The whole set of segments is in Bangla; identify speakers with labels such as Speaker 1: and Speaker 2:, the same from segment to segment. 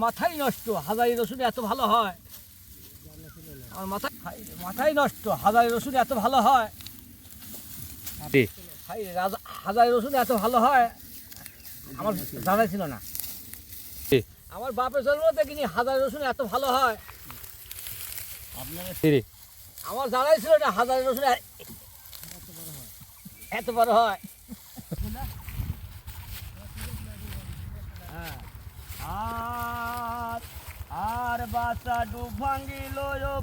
Speaker 1: মাথাই নষ্ট, হাজারি রসুন এত ভালো হয়। আমার মাথাই নষ্ট, হাজারি রসুন এত ভালো হয়। হাজারি রসুন এত ভালো হয় আমার জানাই ছিল না। আমার বাপের জন্ম দেখিনি হাজারি রসুন এত ভালো হয়। আমার জানাই ছিল না হাজারি রসুন এত বড় হয়। আর বাচ্চা ডুব ভাঙ্গিল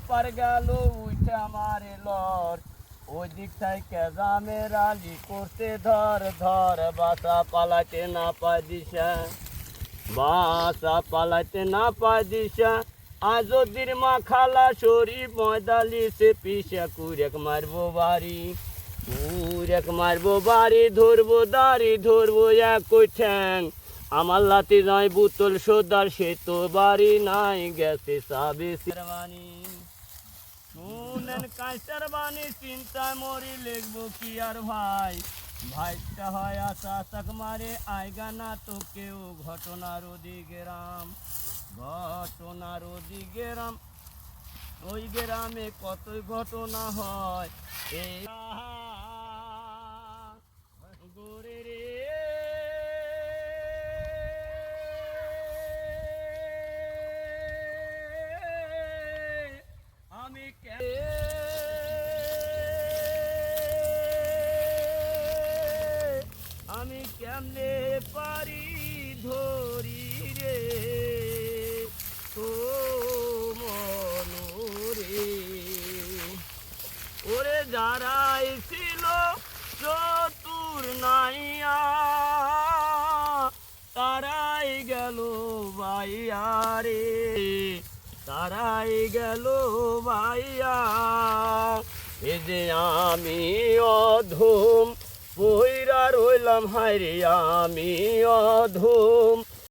Speaker 1: পার গেল উইটা মারে লর, ওই দিক থেকে জামের আলি করতে ধর ধর, বাচ্চা পালাতে না পায় দিশা, বাচ্চা পালাতে না পায় দিশা। আজদির মা খালা শরীফ ময়দালি সে পিসা কুরেক মারবো বাড়ি, কুরেক মারবো বাড়ি, ধরবো দাড়ি ধরবো এক ঠ্যাং। আমার লাতি নয় বুতল সোদার, সে তো বাড়ি নাই গেছে সাবে শেরবানি। শুনেন কাঁচার বাণী চিন্তায় মরি, লিখবো কি আর ভাই, ভাইটা হয় আশা তাক মারে আয়গা না তো কেউ। ঘটনার ওদিকে রাম, ঘটনার ওদিকে রাম, ওই গ্রামে কতই ঘটনা হয়। এই গোরে রে আমি আমি কেমনে পারি ধরি রে ও মনোরে। ওরে যারাই ছিল চতুর নাইয়া, তারাই গেল বাইয়া রে, তারাই গেল বাইয়া। এ যে আমি অধম পইরা রইলাম, হায়রে আমি অধম